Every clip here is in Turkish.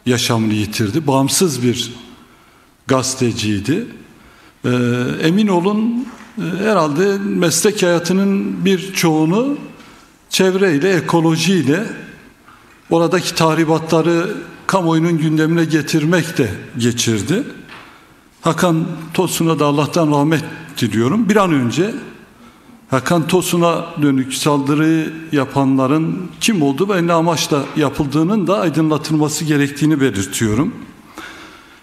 yaşamını yitirdi. Bağımsız bir gazeteciydi. Emin olun herhalde meslek hayatının birçoğunu çevreyle, ekolojiyle, oradaki tahribatları kamuoyunun gündemine getirmek de geçirdi. Hakan Tosun'a da Allah'tan rahmet diliyorum. Bir an önce Hakan Tosun'a dönük saldırı yapanların kim olduğu ve ne amaçla yapıldığının da aydınlatılması gerektiğini belirtiyorum.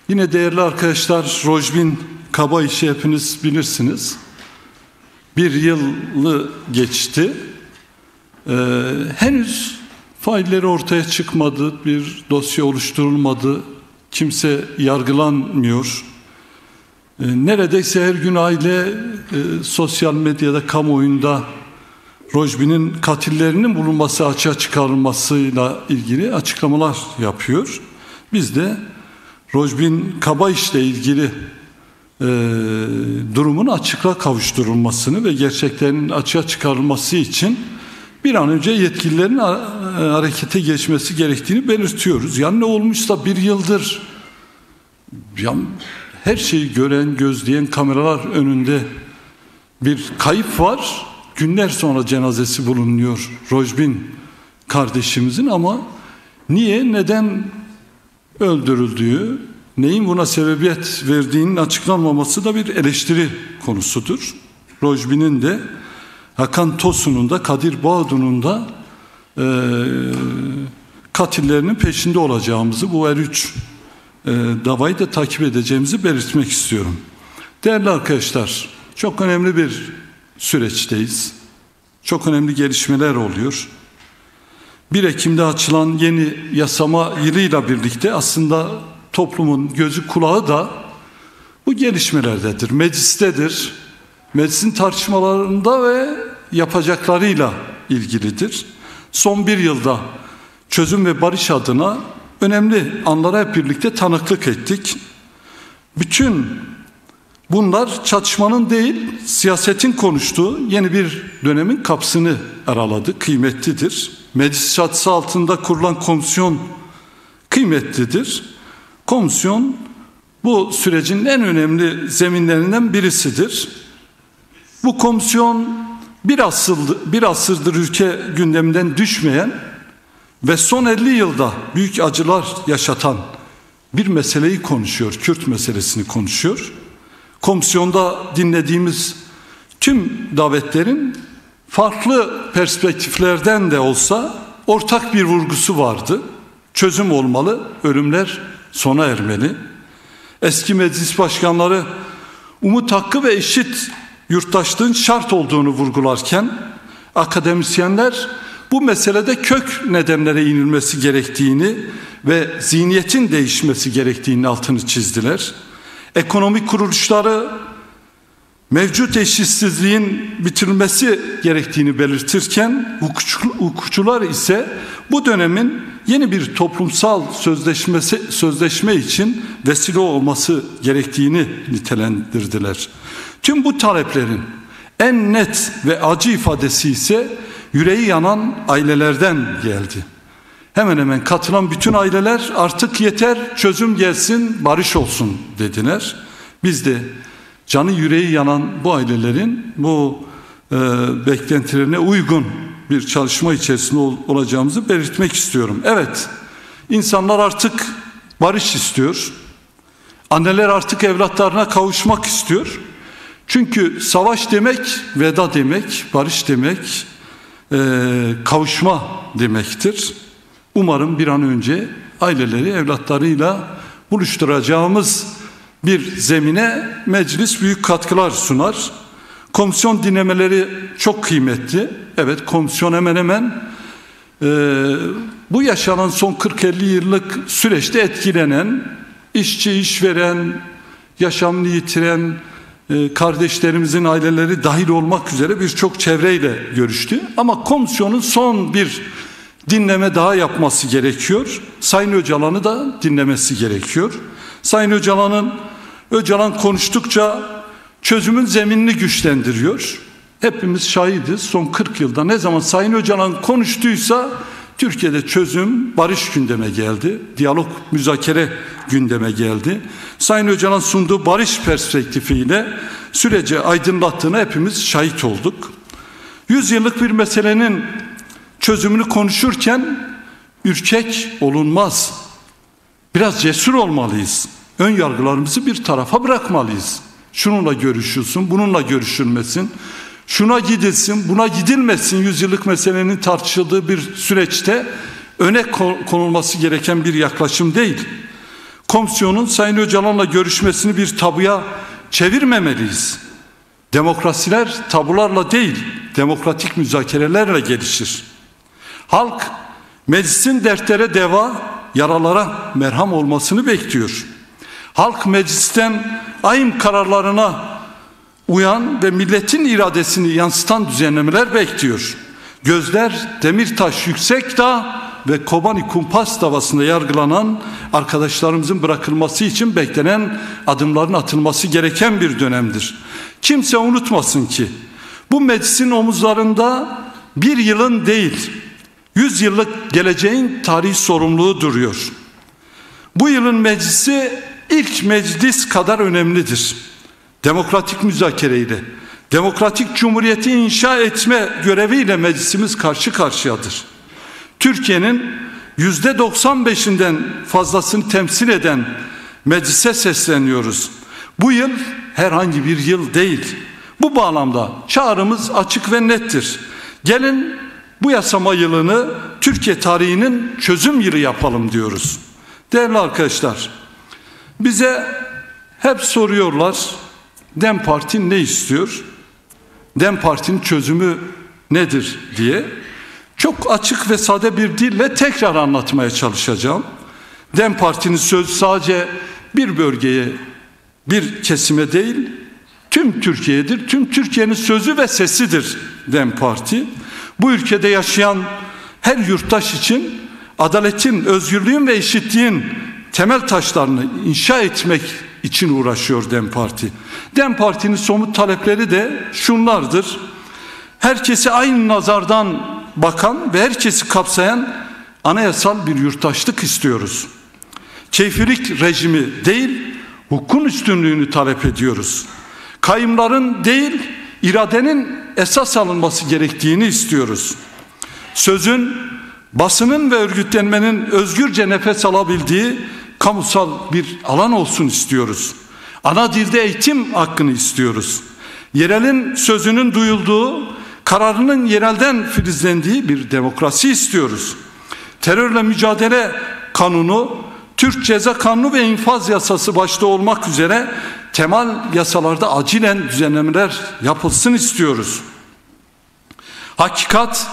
Yine değerli arkadaşlar, Rojbin Kabayiş'i hepiniz bilirsiniz. Bir yılı geçti. Henüz failleri ortaya çıkmadı, bir dosya oluşturulmadı, kimse yargılanmıyor. Neredeyse her gün aile sosyal medyada, kamuoyunda Rojbin'in katillerinin bulunması, açığa çıkarılmasıyla ilgili açıklamalar yapıyor. Biz de Rojbin Kabayiş'le ilgili durumun açıklığa kavuşturulmasını ve gerçeklerin açığa çıkarılması için bir an önce yetkililerin harekete geçmesi gerektiğini belirtiyoruz. Yani ne olmuşsa bir yıldır her şeyi gören, gözleyen kameralar önünde bir kayıp var. Günler sonra cenazesi bulunuyor Rojbin kardeşimizin, ama niye, neden öldürüldüğü, neyin buna sebebiyet verdiğinin açıklanmaması da bir eleştiri konusudur. Rojbin'in de, Hakan Tosun'un da, Kadir Bağdu'nun da katillerinin peşinde olacağımızı, bu her üç davayı da takip edeceğimizi belirtmek istiyorum. Değerli arkadaşlar, çok önemli bir süreçteyiz. Çok önemli gelişmeler oluyor. 1 Ekim'de açılan yeni yasama yılıyla birlikte aslında toplumun gözü kulağı da bu gelişmelerdedir, meclistedir. Meclisin tartışmalarında ve yapacaklarıyla ilgilidir. Son bir yılda çözüm ve barış adına önemli anlara hep birlikte tanıklık ettik. Bütün bunlar çatışmanın değil, siyasetin konuştuğu yeni bir dönemin kapısını araladı, kıymetlidir. Meclis çatısı altında kurulan komisyon kıymetlidir. Komisyon bu sürecin en önemli zeminlerinden birisidir. Bu komisyon bir asırdır ülke gündeminden düşmeyen ve son 50 yılda büyük acılar yaşatan bir meseleyi konuşuyor, Kürt meselesini konuşuyor. Komisyonda dinlediğimiz tüm davetlerin farklı perspektiflerden de olsa ortak bir vurgusu vardı. Çözüm olmalı, ölümler sona ermeli. Eski meclis başkanları umut hakkı ve eşit yurttaşlığın şart olduğunu vurgularken, akademisyenler bu meselede kök nedenlere inilmesi gerektiğini ve zihniyetin değişmesi gerektiğinin altını çizdiler. Ekonomik kuruluşları mevcut eşitsizliğin bitirilmesi gerektiğini belirtirken, hukukçular ise bu dönemin yeni bir toplumsal sözleşme için vesile olması gerektiğini nitelendirdiler. Tüm bu taleplerin en net ve acı ifadesi ise yüreği yanan ailelerden geldi. Hemen hemen katılan bütün aileler artık yeter, çözüm gelsin, barış olsun dediler. Biz de canı yüreği yanan bu ailelerin bu beklentilerine uygun bir çalışma içerisinde olacağımızı belirtmek istiyorum. Evet, insanlar artık barış istiyor. Anneler artık evlatlarına kavuşmak istiyor. Çünkü savaş demek veda demek, barış demek kavuşma demektir. Umarım bir an önce aileleri evlatlarıyla buluşturacağımız bir zemine meclis büyük katkılar sunar. Komisyon dinlemeleri çok kıymetli. Evet, komisyon hemen hemen bu yaşanan son 40-50 yıllık süreçte etkilenen, işçi, işveren, yaşamını yitiren kardeşlerimizin aileleri dahil olmak üzere birçok çevreyle görüştü. Ama komisyonun son bir dinleme daha yapması gerekiyor. Sayın Öcalan'ı da dinlemesi gerekiyor. Sayın Öcalan konuştukça çözümün zeminini güçlendiriyor. Hepimiz şahidiz. Son 40 yılda ne zaman Sayın Öcalan konuştuysa Türkiye'de çözüm, barış gündeme geldi. Diyalog, müzakere gündeme geldi. Sayın Öcalan sunduğu barış perspektifiyle süreci aydınlattığına hepimiz şahit olduk. 100 yıllık bir meselenin çözümünü konuşurken ürkek olunmaz. Biraz cesur olmalıyız. Ön yargılarımızı bir tarafa bırakmalıyız. Şununla görüşülsün, bununla görüşülmesin. Şuna gidilsin, buna gidilmesin. 100 yıllık meselenin tartışıldığı bir süreçte öne konulması gereken bir yaklaşım değil. Komisyonun Sayın Öcalan'la görüşmesini bir tabuya çevirmemeliyiz. Demokrasiler tabularla değil, demokratik müzakerelerle gelişir. Halk meclisin dertlere deva, yaralara merham olmasını bekliyor. Halk meclisten ayım kararlarına uyan ve milletin iradesini yansıtan düzenlemeler bekliyor. Gözler Demirtaş Yüksekdağ ve Kobani Kumpas davasında yargılanan arkadaşlarımızın bırakılması için beklenen adımların atılması gereken bir dönemdir. Kimse unutmasın ki bu meclisin omuzlarında bir yılın değil, 100 yıllık geleceğin tarihi sorumluluğu duruyor. Bu yılın meclisi ilk meclis kadar önemlidir. Demokratik müzakereyle, demokratik cumhuriyeti inşa etme göreviyle meclisimiz karşı karşıyadır. Türkiye'nin %95'inden fazlasını temsil eden meclise sesleniyoruz. Bu yıl herhangi bir yıl değil. Bu bağlamda çağrımız açık ve nettir. Gelin bu yasama yılını Türkiye tarihinin çözüm yılı yapalım diyoruz. Değerli arkadaşlar, bize hep soruyorlar, DEM Parti ne istiyor? DEM Parti'nin çözümü nedir diye. Çok açık ve sade bir dille tekrar anlatmaya çalışacağım. DEM Parti'nin sözü sadece bir bölgeye, bir kesime değil, tüm Türkiye'dir. Tüm Türkiye'nin sözü ve sesidir DEM Parti. Bu ülkede yaşayan her yurttaş için adaletin, özgürlüğün ve eşitliğin temel taşlarını inşa etmek için uğraşıyor DEM Parti. DEM Parti'nin somut talepleri de şunlardır. Herkese aynı nazardan bakan ve herkesi kapsayan anayasal bir yurttaşlık istiyoruz. Keyfilik rejimi değil, hukukun üstünlüğünü talep ediyoruz. Kayımların değil, iradenin esas alınması gerektiğini istiyoruz. Sözün, basının ve örgütlenmenin özgürce nefes alabildiği kamusal bir alan olsun istiyoruz. Ana dilde eğitim hakkını istiyoruz. Yerelin sözünün duyulduğu, kararının yerelden filizlendiği bir demokrasi istiyoruz. Terörle mücadele kanunu, Türk Ceza Kanunu ve infaz yasası başta olmak üzere temel yasalarda acilen düzenlemeler yapılsın istiyoruz. Hakikat,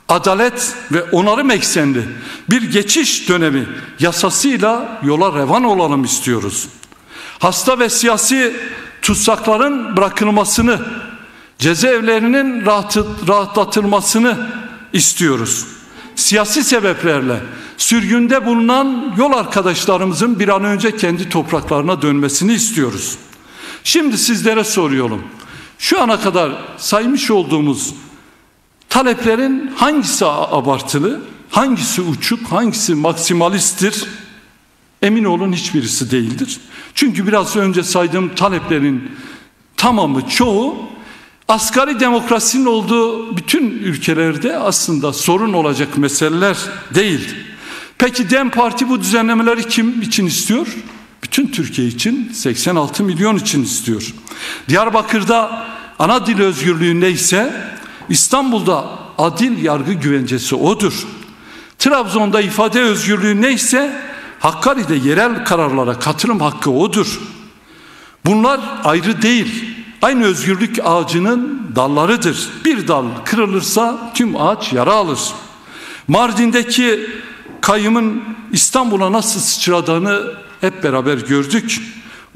adalet ve onarım eksenli bir geçiş dönemi yasasıyla yola revan olalım istiyoruz. Hasta ve siyasi tutsakların bırakılmasını, cezaevlerinin rahatlatılmasını istiyoruz. Siyasi sebeplerle sürgünde bulunan yol arkadaşlarımızın bir an önce kendi topraklarına dönmesini istiyoruz. Şimdi sizlere soruyorum. Şu ana kadar saymış olduğumuz taleplerin hangisi abartılı, hangisi uçuk, hangisi maksimalisttir? Emin olun hiçbirisi değildir. Çünkü biraz önce saydığım taleplerin tamamı, çoğu asgari demokrasinin olduğu bütün ülkelerde aslında sorun olacak meseleler değil. Peki DEM Parti bu düzenlemeleri kim için istiyor? Bütün Türkiye için, 86 milyon için istiyor. Diyarbakır'da ana dil özgürlüğü neyse İstanbul'da adil yargı güvencesi odur. Trabzon'da ifade özgürlüğü neyse Hakkari'de yerel kararlara katılım hakkı odur. Bunlar ayrı değil. Aynı özgürlük ağacının dallarıdır. Bir dal kırılırsa tüm ağaç yara alır. Mardin'deki kayyımın İstanbul'a nasıl sıçradığını hep beraber gördük.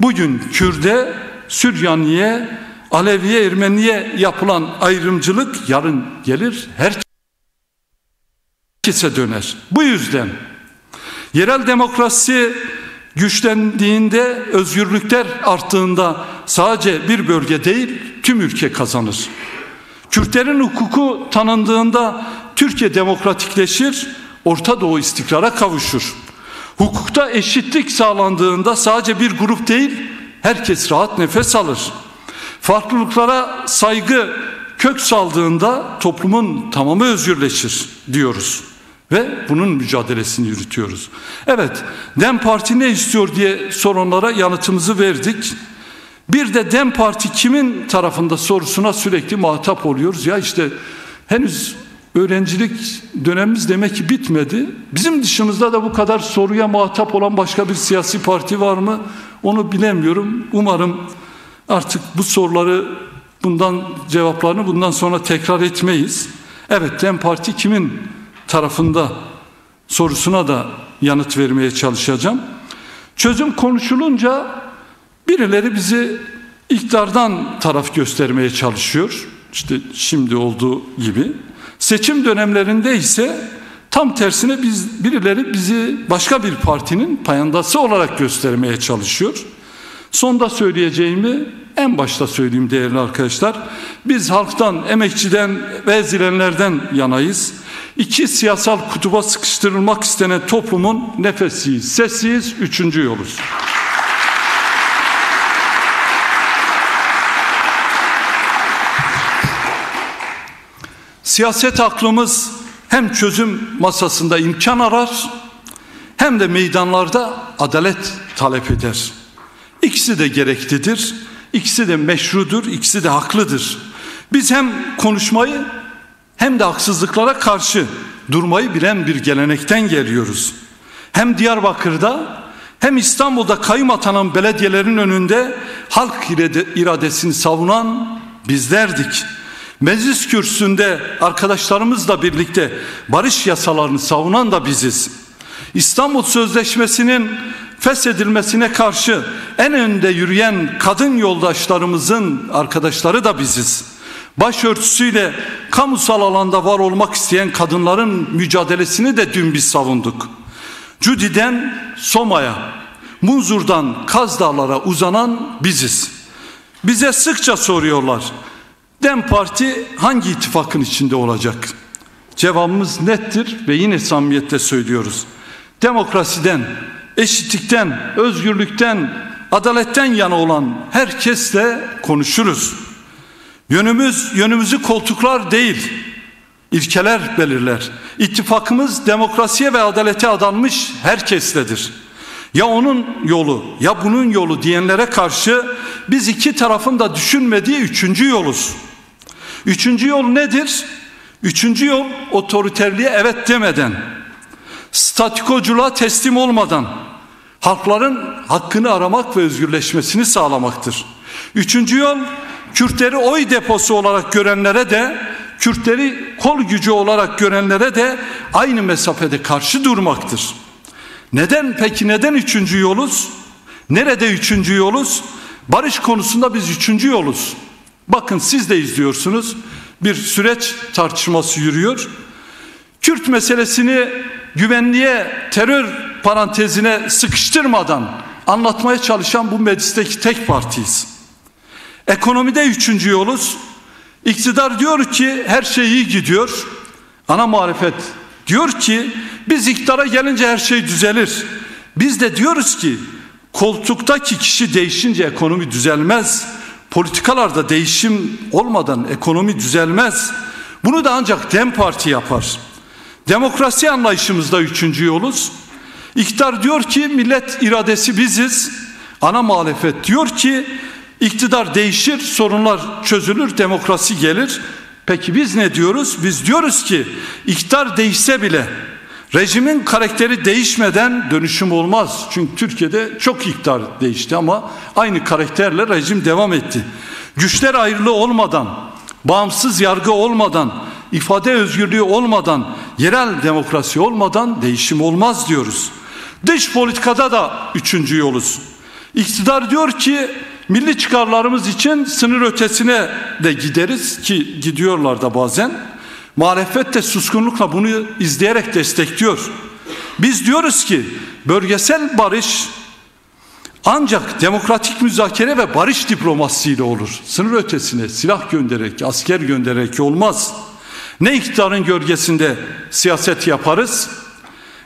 Bugün Kürt'e, Süryani'ye, Alevi'ye, Ermeni'ye yapılan ayrımcılık yarın gelir herkese döner. Bu yüzden yerel demokrasi güçlendiğinde, özgürlükler arttığında sadece bir bölge değil tüm ülke kazanır. Kürtlerin hukuku tanındığında Türkiye demokratikleşir, Orta Doğu istikrara kavuşur. Hukukta eşitlik sağlandığında sadece bir grup değil, herkes rahat nefes alır. Farklılıklara saygı kök saldığında toplumun tamamı özgürleşir diyoruz. Ve bunun mücadelesini yürütüyoruz. Evet, DEM Parti ne istiyor diye soranlara yanıtımızı verdik. Bir de DEM Parti kimin tarafında sorusuna sürekli muhatap oluyoruz. Ya işte henüz öğrencilik dönemimiz demek ki bitmedi. Bizim dışımızda da bu kadar soruya muhatap olan başka bir siyasi parti var mı? Onu bilemiyorum. Umarım artık bu soruları, cevaplarını bundan sonra tekrar etmeyiz. Evet, DEM Parti kimin tarafında sorusuna da yanıt vermeye çalışacağım. Çözüm konuşulunca birileri bizi iktidardan taraf göstermeye çalışıyor. İşte şimdi olduğu gibi. Seçim dönemlerinde ise tam tersine birileri bizi başka bir partinin payandası olarak göstermeye çalışıyor. Sonda söyleyeceğimi en başta söyleyeyim değerli arkadaşlar. Biz halktan, emekçiden ve ezilenlerden yanayız. İki siyasal kutuba sıkıştırılmak istenen toplumun nefessiyiz, sessiyiz, üçüncü yoluz. Siyaset aklımız hem çözüm masasında imkan arar, hem de meydanlarda adalet talep eder. İkisi de gereklidir, ikisi de meşrudur, ikisi de haklıdır. Biz hem konuşmayı hem de haksızlıklara karşı durmayı bilen bir gelenekten geliyoruz. Hem Diyarbakır'da hem İstanbul'da kayyum atanan belediyelerin önünde halk iradesini savunan bizlerdik. Meclis kürsüsünde arkadaşlarımızla birlikte barış yasalarını savunan da biziz. İstanbul Sözleşmesi'nin feshedilmesine karşı en önde yürüyen kadın yoldaşlarımızın arkadaşları da biziz. Başörtüsüyle kamusal alanda var olmak isteyen kadınların mücadelesini de dün biz savunduk. Cudi'den Soma'ya, Munzur'dan Kaz Dağlar'a uzanan biziz. Bize sıkça soruyorlar, DEM Parti hangi ittifakın içinde olacak? Cevabımız nettir ve yine samimiyetle söylüyoruz. Demokrasiden, eşitlikten, özgürlükten, adaletten yana olan herkesle konuşuruz. Yönümüzü koltuklar değil, ilkeler belirler. İttifakımız demokrasiye ve adalete adanmış herkesledir. Ya onun yolu ya bunun yolu diyenlere karşı biz iki tarafın da düşünmediği üçüncü yoluz. Üçüncü yol nedir? Üçüncü yol otoriterliğe evet demeden, statükoculuğa teslim olmadan halkların hakkını aramak ve özgürleşmesini sağlamaktır. Üçüncü yol Kürtleri oy deposu olarak görenlere de, Kürtleri kol gücü olarak görenlere de aynı mesafede karşı durmaktır. Neden üçüncü yoluz? Nerede üçüncü yoluz? Barış konusunda biz üçüncü yoluz. Bakın siz de izliyorsunuz. Bir süreç tartışması yürüyor. Kürt meselesini güvenliğe, terör parantezine sıkıştırmadan anlatmaya çalışan bu meclisteki tek partiyiz. Ekonomide üçüncü yoluz. İktidar diyor ki her şey iyi gidiyor. Ana muhalefet diyor ki biz iktidara gelince her şey düzelir. Biz de diyoruz ki koltuktaki kişi değişince ekonomi düzelmez. Politikalarda değişim olmadan ekonomi düzelmez. Bunu da ancak DEM Parti yapar. Demokrasi anlayışımızda üçüncü yoluz. İktidar diyor ki millet iradesi biziz. Ana muhalefet diyor ki iktidar değişir, sorunlar çözülür, demokrasi gelir. Peki biz ne diyoruz? Biz diyoruz ki iktidar değişse bile rejimin karakteri değişmeden dönüşüm olmaz. Çünkü Türkiye'de çok iktidar değişti ama aynı karakterle rejim devam etti. Güçler ayrılığı olmadan, bağımsız yargı olmadan, ifade özgürlüğü olmadan, yerel demokrasi olmadan değişim olmaz diyoruz. Dış politikada da üçüncü yoluz. İktidar diyor ki milli çıkarlarımız için sınır ötesine de gideriz ki gidiyorlar da bazen. Muhalefet de suskunlukla bunu izleyerek destekliyor. Biz diyoruz ki bölgesel barış ancak demokratik müzakere ve barış diplomasisiyle olur. Sınır ötesine silah göndererek, asker göndererek olmaz. Ne iktidarın gölgesinde siyaset yaparız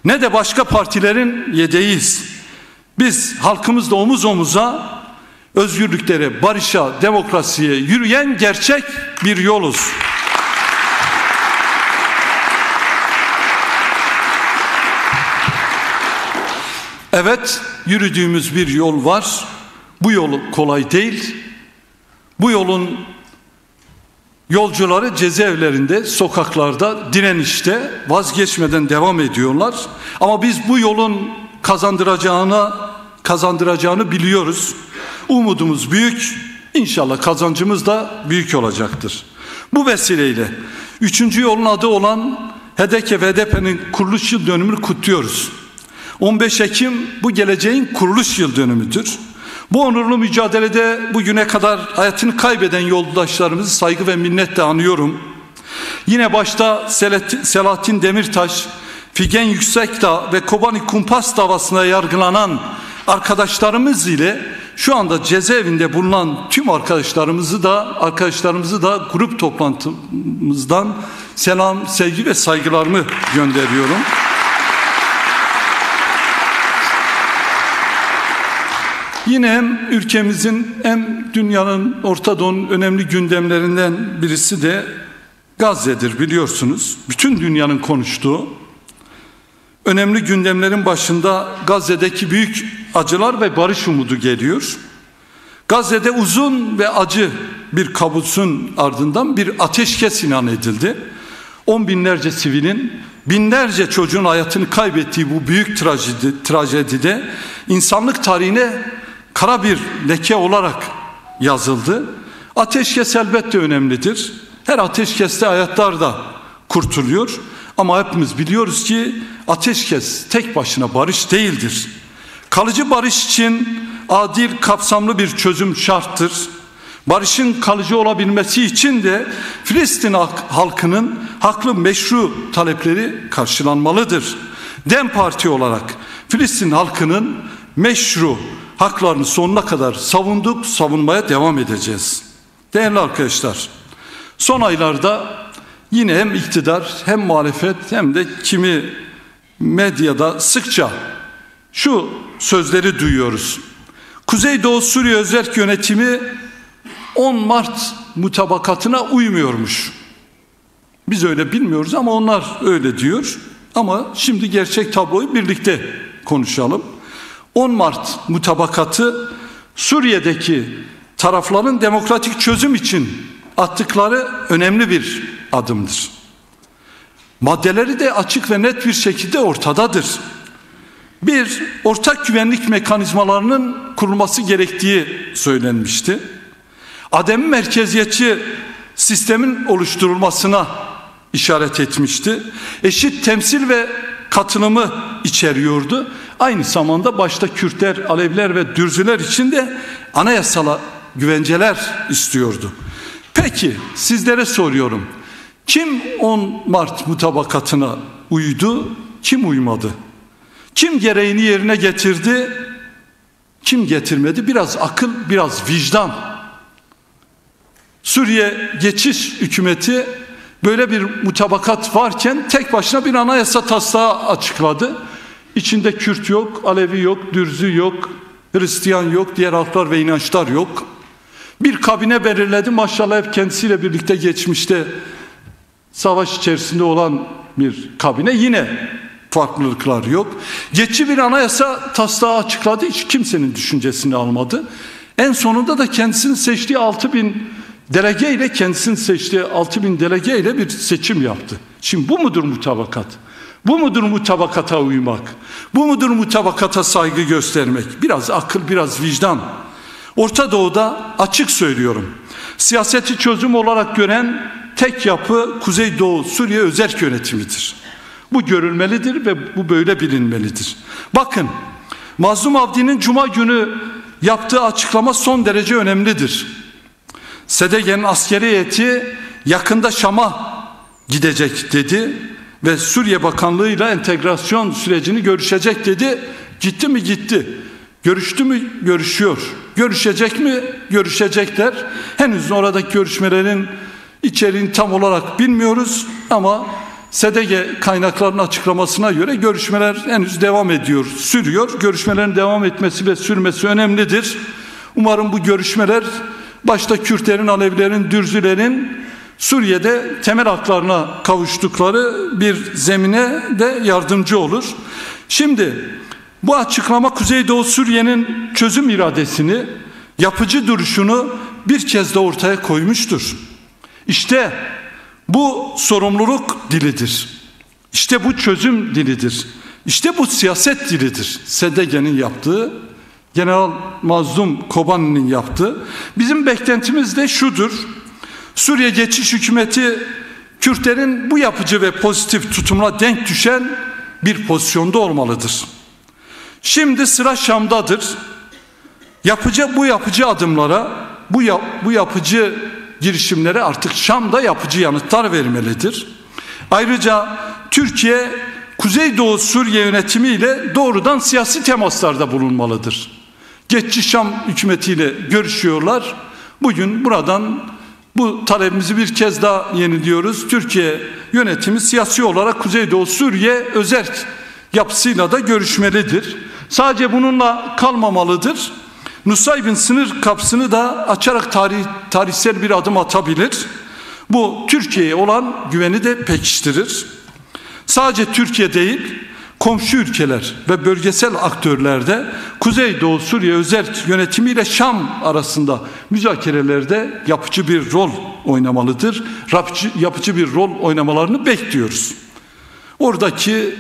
ne de başka partilerin yedeğiyiz. Biz halkımızla omuz omuza özgürlüklere, barışa, demokrasiye yürüyen gerçek bir yoluz. Evet, yürüdüğümüz bir yol var. Bu yol kolay değil. Bu yolun yolcuları cezaevlerinde, sokaklarda, direnişte vazgeçmeden devam ediyorlar. Ama biz bu yolun kazandıracağını biliyoruz. Umudumuz büyük. İnşallah kazancımız da büyük olacaktır. Bu vesileyle 3. yolun adı olan HDP ve HDP'nin kuruluş yıl dönümünü kutluyoruz. 15 Ekim bu geleceğin kuruluş yıl dönümüdür. Bu onurlu mücadelede bugüne kadar hayatını kaybeden yoldaşlarımızı saygı ve minnetle anıyorum. Yine başta Selahattin Demirtaş, Figen Yüksekdağ ve Kobani Kumpas davasına yargılanan arkadaşlarımız ile şu anda cezaevinde bulunan tüm arkadaşlarımızı da grup toplantımızdan selam, sevgi ve saygılarımı gönderiyorum. Yine hem ülkemizin hem dünyanın, Orta Doğu'nun önemli gündemlerinden birisi de Gazze'dir, biliyorsunuz. Bütün dünyanın konuştuğu önemli gündemlerin başında Gazze'deki büyük acılar ve barış umudu geliyor. Gazze'de uzun ve acı bir kabusun ardından bir ateşkes ilan edildi. 10 binlerce sivilin, binlerce çocuğun hayatını kaybettiği bu büyük trajedide insanlık tarihine kara bir leke olarak yazıldı. Ateşkes elbette önemlidir. Her ateşkeste hayatlar da kurtuluyor. Ama hepimiz biliyoruz ki ateşkes tek başına barış değildir. Kalıcı barış için adil, kapsamlı bir çözüm şarttır. Barışın kalıcı olabilmesi için de Filistin halkının haklı, meşru talepleri karşılanmalıdır. DEM Parti olarak Filistin halkının meşru haklarını sonuna kadar savunduk, savunmaya devam edeceğiz. Değerli arkadaşlar, son aylarda yine hem iktidar hem muhalefet hem de kimi medyada sıkça şu sözleri duyuyoruz. Kuzeydoğu Suriye Özerk Yönetimi 10 Mart mutabakatına uymuyormuş. Biz öyle bilmiyoruz ama onlar öyle diyor. Ama şimdi gerçek tabloyu birlikte konuşalım. 10 Mart mutabakatı Suriye'deki tarafların demokratik çözüm için attıkları önemli bir adımdır. Maddeleri de açık ve net bir şekilde ortadadır. Bir, ortak güvenlik mekanizmalarının kurulması gerektiği söylenmişti. Ademi merkeziyetçi sistemin oluşturulmasına işaret etmişti. Eşit temsil ve katılımı içeriyordu. Aynı zamanda başta Kürtler, Aleviler ve Dürzüler için de anayasal güvenceler istiyordu. Peki sizlere soruyorum. Kim 10 Mart mutabakatına uydu, kim uymadı? Kim gereğini yerine getirdi, kim getirmedi? Biraz akıl, biraz vicdan. Suriye geçiş hükümeti böyle bir mutabakat varken tek başına bir anayasa taslağı açıkladı. İçinde Kürt yok, Alevi yok, Dürzü yok, Hristiyan yok, diğer halklar ve inançlar yok. Bir kabine belirledi, maşallah hep kendisiyle birlikte geçmişte savaş içerisinde olan bir kabine, yine farklılıklar yok. Geçici bir anayasa taslağı açıkladı, hiç kimsenin düşüncesini almadı. En sonunda da kendisinin seçtiği 6.000 delege ile bir seçim yaptı. Şimdi bu mudur mutabakat? Bu mudur mutabakata uymak? Bu mudur mutabakata saygı göstermek? Biraz akıl, biraz vicdan. Orta Doğu'da açık söylüyorum, siyaseti çözüm olarak gören tek yapı Kuzeydoğu Suriye Özerk Yönetimidir. Bu görülmelidir ve bu böyle bilinmelidir. Bakın, Mazlum Avdi'nin Cuma günü yaptığı açıklama son derece önemlidir. SDG'nin askeri heyeti yakında Şam'a gidecek dedi ve Suriye Bakanlığı ile entegrasyon sürecini görüşecek dedi. Gitti mi? Gitti. Görüştü mü? Görüşüyor. Görüşecek mi? Görüşecekler. Henüz oradaki görüşmelerin içeriğini tam olarak bilmiyoruz ama SDG kaynaklarının açıklamasına göre görüşmeler henüz devam ediyor, sürüyor. Görüşmelerin devam etmesi ve sürmesi önemlidir. Umarım bu görüşmeler başta Kürtlerin, Alevilerin, Dürzülerin Suriye'de temel haklarına kavuştukları bir zemine de yardımcı olur. Şimdi bu açıklama Kuzeydoğu Suriye'nin çözüm iradesini, yapıcı duruşunu bir kez de ortaya koymuştur. İşte bu sorumluluk dilidir. İşte bu çözüm dilidir. İşte bu siyaset dilidir. SDG'nin yaptığı, General Mazlum Kobani'nin yaptığı. Bizim beklentimiz de şudur. Suriye geçiş hükümeti Kürtlerin bu yapıcı ve pozitif tutumuna denk düşen bir pozisyonda olmalıdır. Şimdi sıra Şam'dadır. Bu yapıcı adımlara, bu yapıcı girişimlere artık Şam'da yapıcı yanıtlar vermelidir. Ayrıca Türkiye Kuzeydoğu Suriye yönetimiyle doğrudan siyasi temaslarda bulunmalıdır. Geçici Şam hükümetiyle görüşüyorlar. Bugün buradan bu talebimizi bir kez daha yeniliyoruz. Türkiye yönetimi siyasi olarak Kuzeydoğu Suriye özerk yapısıyla da görüşmelidir. Sadece bununla kalmamalıdır. Nusaybin sınır kapısını da açarak tarihsel bir adım atabilir. Bu Türkiye'ye olan güveni de pekiştirir. Sadece Türkiye değil, komşu ülkeler ve bölgesel aktörler de Kuzeydoğu Suriye özerk yönetimiyle Şam arasında müzakerelerde yapıcı bir rol oynamalıdır. Yapıcı bir rol oynamalarını bekliyoruz. Oradaki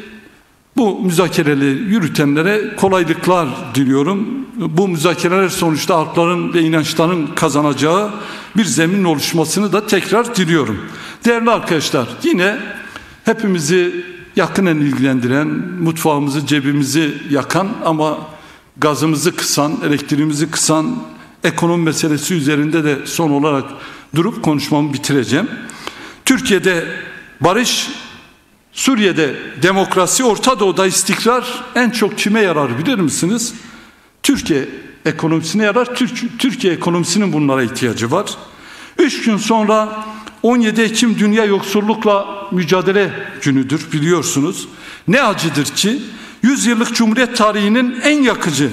bu müzakereleri yürütenlere kolaylıklar diliyorum. Bu müzakereler sonuçta halkların ve inançların kazanacağı bir zemin oluşmasını da tekrar diliyorum. Değerli arkadaşlar, yine hepimizi yakinen ilgilendiren, mutfağımızı, cebimizi yakan ama gazımızı kısan, elektriğimizi kısan ekonomi meselesi üzerinde de son olarak durup konuşmamı bitireceğim. Türkiye'de barış, Suriye'de demokrasi, Orta Doğu'da istikrar en çok kime yarar bilir misiniz? Türkiye ekonomisine yarar. Türkiye ekonomisinin bunlara ihtiyacı var. 3 gün sonra 17 Ekim Dünya Yoksullukla Mücadele Günü'dür biliyorsunuz. Ne acıdır ki 100 yıllık Cumhuriyet tarihinin en yakıcı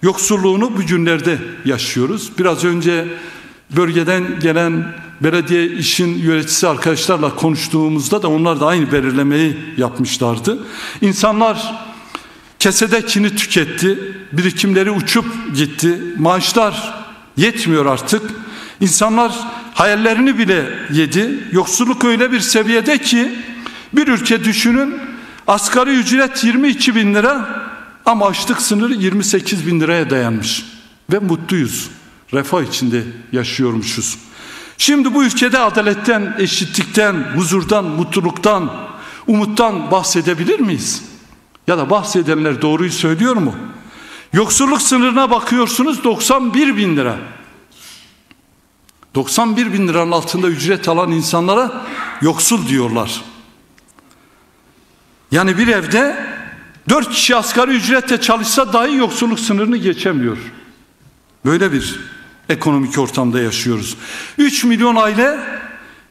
yoksulluğunu bu günlerde yaşıyoruz. Biraz önce bölgeden gelen belediye işin yöneticisi arkadaşlarla konuştuğumuzda da onlar da aynı belirlemeyi yapmışlardı. İnsanlar kesedekini tüketti, birikimleri uçup gitti, maaşlar yetmiyor artık. İnsanlar hayallerini bile yedi. Yoksulluk öyle bir seviyede ki bir ülke düşünün, asgari ücret 22 bin lira ama açlık sınırı 28 bin liraya dayanmış. Ve mutluyuz. Refah içinde yaşıyormuşuz. Şimdi bu ülkede adaletten, eşitlikten, huzurdan, mutluluktan, umuttan bahsedebilir miyiz? Ya da bahsedenler doğruyu söylüyor mu? Yoksulluk sınırına bakıyorsunuz 91 bin lira. 91 bin liranın altında ücret alan insanlara yoksul diyorlar. Yani bir evde 4 kişi asgari ücretle çalışsa dahi yoksulluk sınırını geçemiyor. Böyle bir ekonomik ortamda yaşıyoruz. 3 milyon aile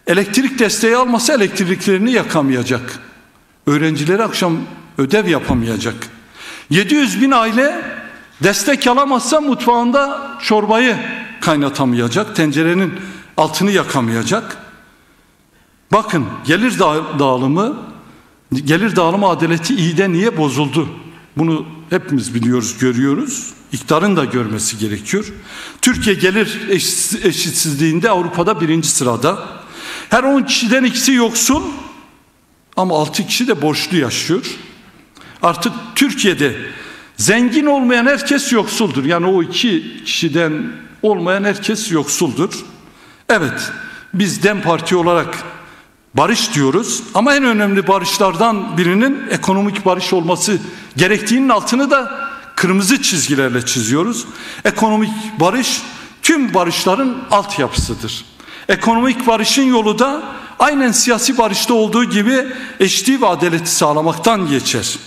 elektrik desteği almasa elektriklerini yakamayacak. Öğrencileri akşam ödev yapamayacak. 700 bin aile destek alamazsa mutfağında çorbayı kaynatamayacak. Tencerenin altını yakamayacak. Bakın gelir dağılımı adaleti iyiden iyiye bozuldu. Bunu hepimiz biliyoruz, görüyoruz. İktidarın da görmesi gerekiyor. Türkiye gelir eşitsizliğinde Avrupa'da 1. sırada. Her 10 kişiden ikisi yoksul ama 6 kişi de borçlu yaşıyor. Artık Türkiye'de zengin olmayan herkes yoksuldur. Yani o 2 kişiden olmayan herkes yoksuldur. Evet, biz DEM Parti olarak barış diyoruz ama en önemli barışlardan birinin ekonomik barış olması gerektiğinin altını da kırmızı çizgilerle çiziyoruz. Ekonomik barış tüm barışların altyapısıdır. Ekonomik barışın yolu da aynen siyasi barışta olduğu gibi eşitliği ve adaleti sağlamaktan geçer.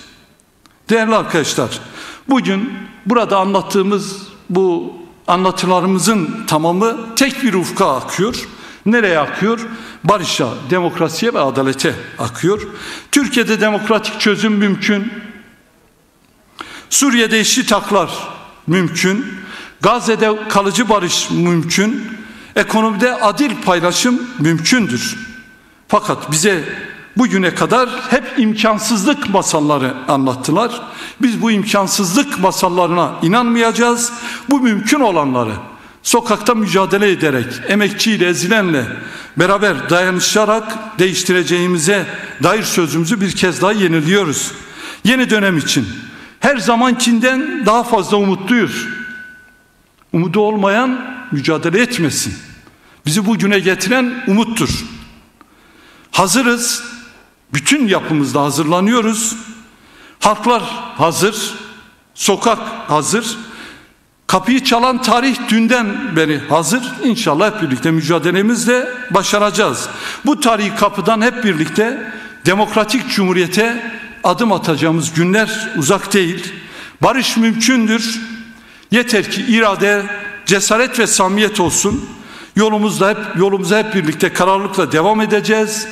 Değerli arkadaşlar, bugün burada anlattığımız bu anlatılarımızın tamamı tek bir ufka akıyor. Nereye akıyor? barışa, demokrasiye ve adalete akıyor. Türkiye'de demokratik çözüm mümkün. Suriye'de eşit haklar mümkün. Gazze'de kalıcı barış mümkün. Ekonomide adil paylaşım mümkündür. Fakat bize bugüne kadar hep imkansızlık masalları anlattılar. Biz bu imkansızlık masallarına inanmayacağız. Bu mümkün olanları sokakta mücadele ederek, emekçiyle, ezilenle beraber dayanışarak değiştireceğimize dair sözümüzü bir kez daha yeniliyoruz. Yeni dönem için her zamankinden daha fazla umutluyuz. Umudu olmayan mücadele etmesin. Bizi bugüne getiren umuttur. Hazırız. Bütün yapımızda hazırlanıyoruz. Halklar hazır. Sokak hazır. Kapıyı çalan tarih dünden beri hazır. İnşallah hep birlikte mücadelemizle başaracağız. Bu tarihi kapıdan hep birlikte demokratik cumhuriyete adım atacağımız günler uzak değil. Barış mümkündür. Yeter ki irade, cesaret ve samimiyet olsun. Yolumuza hep birlikte kararlılıkla devam edeceğiz.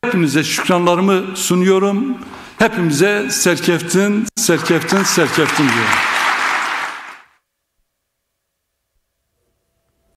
Hepinize şükranlarımı sunuyorum. Hepimize serkeftin diyorum.